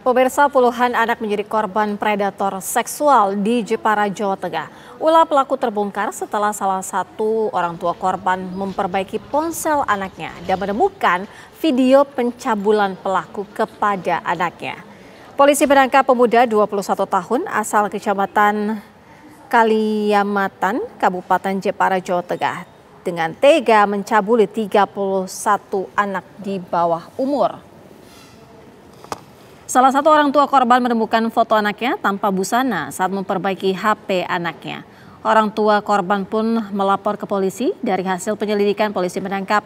Pemirsa, puluhan anak menjadi korban predator seksual di Jepara, Jawa Tengah. Ulah pelaku terbongkar setelah salah satu orang tua korban memperbaiki ponsel anaknya dan menemukan video pencabulan pelaku kepada anaknya. Polisi menangkap pemuda 21 tahun asal Kecamatan Kaliamatan, Kabupaten Jepara, Jawa Tengah, dengan tega mencabuli 31 anak di bawah umur. Salah satu orang tua korban menemukan foto anaknya tanpa busana saat memperbaiki HP anaknya. Orang tua korban pun melapor ke polisi. Dari hasil penyelidikan, polisi menangkap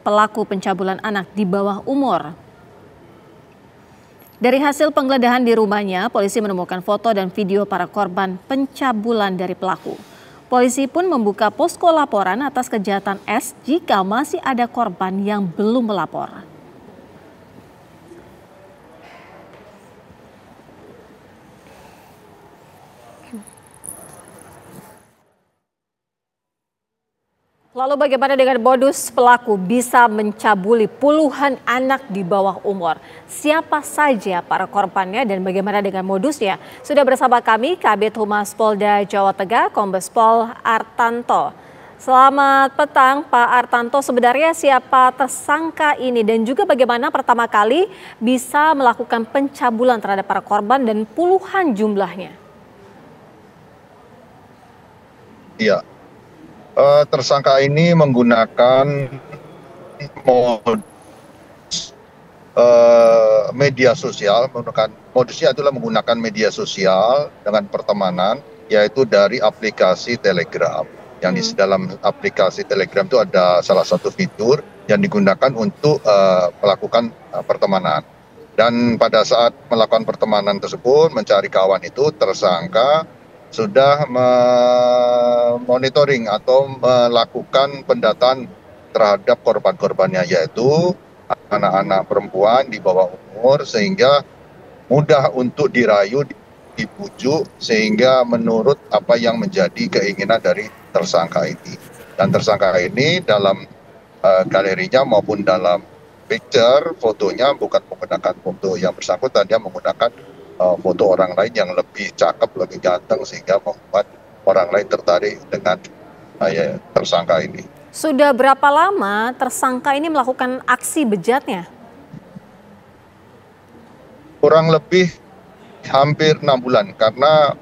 pelaku pencabulan anak di bawah umur. Dari hasil penggeledahan di rumahnya, polisi menemukan foto dan video para korban pencabulan dari pelaku. Polisi pun membuka posko laporan atas kejahatan S jika masih ada korban yang belum melapor. Lalu bagaimana dengan modus pelaku bisa mencabuli puluhan anak di bawah umur? Siapa saja para korbannya dan bagaimana dengan modusnya? Sudah bersama kami Kabid Humas Polda Jawa Tengah, Kombes Pol Artanto. Selamat petang Pak Artanto, sebenarnya siapa tersangka ini dan juga bagaimana pertama kali bisa melakukan pencabulan terhadap para korban dan puluhan jumlahnya? Iya. Tersangka ini menggunakan media sosial, modusnya adalah menggunakan media sosial dengan pertemanan, yaitu dari aplikasi Telegram. Yang di dalam aplikasi Telegram itu ada salah satu fitur yang digunakan untuk melakukan pertemanan. Dan pada saat melakukan pertemanan tersebut, mencari kawan itu, tersangka sudah monitoring atau melakukan pendataan terhadap korban-korbannya, yaitu anak-anak perempuan di bawah umur, sehingga mudah untuk dirayu, dibujuk, sehingga menurut apa yang menjadi keinginan dari tersangka ini. Dan tersangka ini dalam galerinya maupun dalam picture fotonya bukan menggunakan foto yang bersangkutan, dia menggunakan foto orang lain yang lebih cakep, lebih ganteng, sehingga membuat orang lain tertarik dengan tersangka ini. Sudah berapa lama tersangka ini melakukan aksi bejatnya? Kurang lebih hampir 6 bulan, karena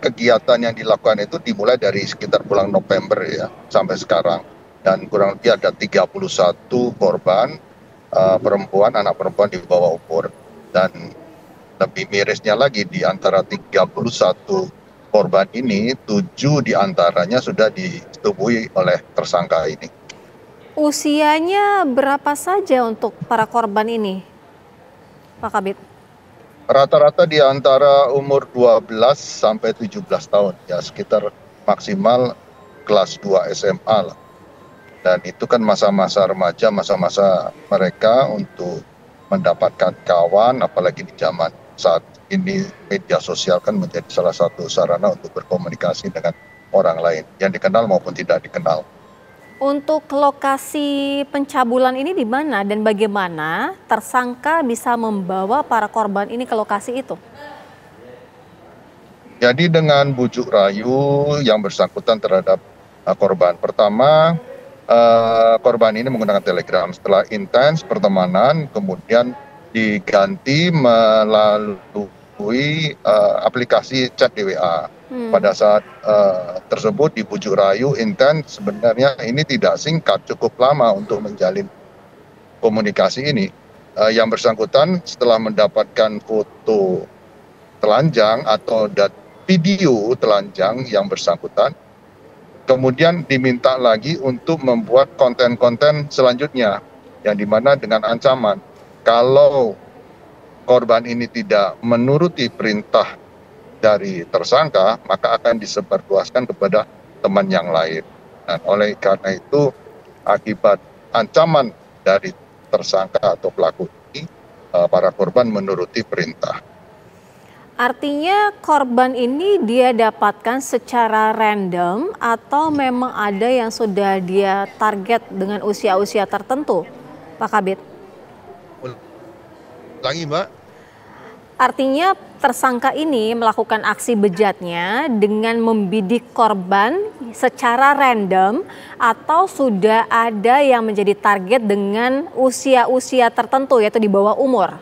kegiatan yang dilakukan itu dimulai dari sekitar bulan November ya sampai sekarang. Dan kurang lebih ada 31 korban perempuan, anak perempuan di bawah umur. Dan lebih mirisnya lagi, di antara 31 korban ini, 7 diantaranya sudah disetubuhi oleh tersangka ini. Usianya berapa saja untuk para korban ini, Pak Kabid? Rata-rata di antara umur 12 sampai 17 tahun, ya sekitar maksimal kelas 2 SMA lah. Dan itu kan masa-masa remaja, masa-masa mereka untuk mendapatkan kawan, apalagi di zaman saat ini media sosial kan menjadi salah satu sarana untuk berkomunikasi dengan orang lain yang dikenal maupun tidak dikenal. Untuk lokasi pencabulan ini di mana dan bagaimana tersangka bisa membawa para korban ini ke lokasi itu? Jadi dengan bujuk rayu yang bersangkutan terhadap korban. Pertama, korban ini menggunakan Telegram. Setelah intens pertemanan, kemudian diganti melalui aplikasi chat di WA. Pada saat tersebut dibujuk rayu intens, sebenarnya ini tidak singkat, cukup lama untuk menjalin komunikasi ini. Yang bersangkutan setelah mendapatkan foto telanjang atau video telanjang yang bersangkutan, kemudian diminta lagi untuk membuat konten-konten selanjutnya, yang dimana dengan ancaman kalau korban ini tidak menuruti perintah dari tersangka, maka akan disebarluaskan kepada teman yang lain. Dan oleh karena itu, akibat ancaman dari tersangka atau pelaku ini, para korban menuruti perintah. Artinya korban ini dia dapatkan secara random atau memang ada yang sudah dia target dengan usia-usia tertentu, Pak Kabid? Lagi Mbak? Artinya tersangka ini melakukan aksi bejatnya dengan membidik korban secara random atau sudah ada yang menjadi target dengan usia-usia tertentu yaitu di bawah umur?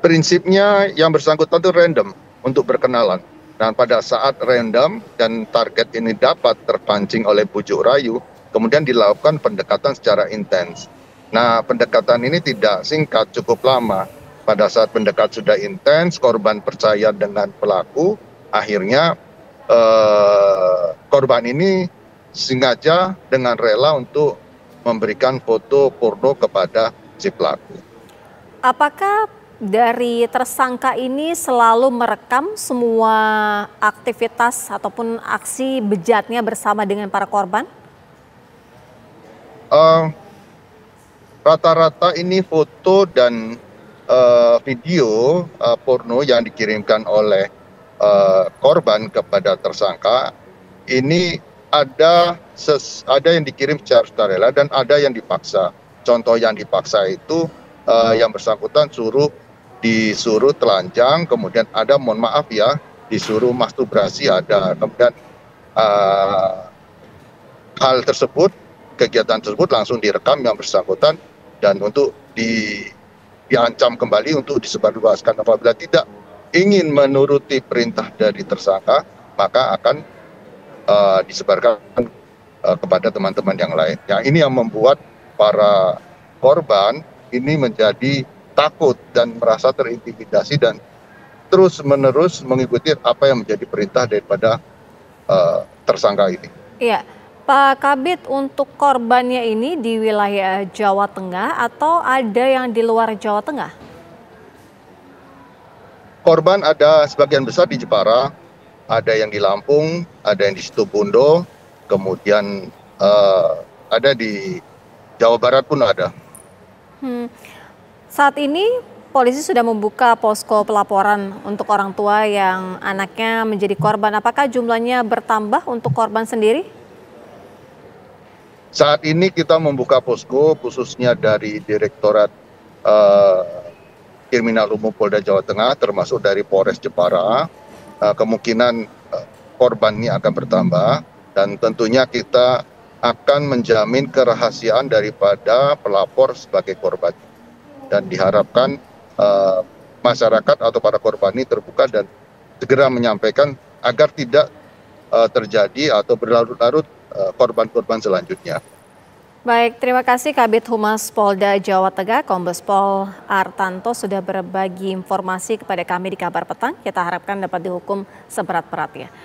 Prinsipnya yang bersangkutan itu random untuk berkenalan. Dan pada saat random dan target ini dapat terpancing oleh bujuk rayu, kemudian dilakukan pendekatan secara intens. Nah, pendekatan ini tidak singkat, cukup lama. Pada saat pendekat sudah intens, korban percaya dengan pelaku, akhirnya korban ini sengaja dengan rela untuk memberikan foto porno kepada si pelaku. Apakah dari tersangka ini selalu merekam semua aktivitas ataupun aksi bejatnya bersama dengan para korban? Rata-rata ini foto dan video porno yang dikirimkan oleh korban kepada tersangka ini ada yang dikirim secara sukarela dan ada yang dipaksa. Contoh yang dipaksa itu yang bersangkutan disuruh telanjang, kemudian ada, mohon maaf ya, disuruh masturbasi ada. Kemudian hal tersebut, kegiatan tersebut langsung direkam yang bersangkutan dan untuk diancam kembali untuk disebarluaskan. Apabila tidak ingin menuruti perintah dari tersangka, maka akan disebarkan kepada teman-teman yang lain. Ya, ini yang membuat para korban ini menjadi takut dan merasa terintimidasi dan terus-menerus mengikuti apa yang menjadi perintah daripada tersangka ini. Iya. Pak Kabid, untuk korbannya ini di wilayah Jawa Tengah atau ada yang di luar Jawa Tengah? Korban ada sebagian besar di Jepara, ada yang di Lampung, ada yang di Situbondo, kemudian ada di Jawa Barat pun ada. Saat ini polisi sudah membuka posko pelaporan untuk orang tua yang anaknya menjadi korban. Apakah jumlahnya bertambah untuk korban sendiri? Saat ini kita membuka posko khususnya dari Direktorat Kriminal Umum Polda Jawa Tengah termasuk dari Polres Jepara. Kemungkinan korban ini akan bertambah dan tentunya kita akan menjamin kerahasiaan daripada pelapor sebagai korban. Dan diharapkan masyarakat atau para korban ini terbuka dan segera menyampaikan agar tidak terjadi atau berlarut-larut korban-korban selanjutnya. Baik, terima kasih Kabid Humas Polda Jawa Tengah, Kombes Pol Artanto sudah berbagi informasi kepada kami di Kabar Petang. Kita harapkan dapat dihukum seberat-beratnya.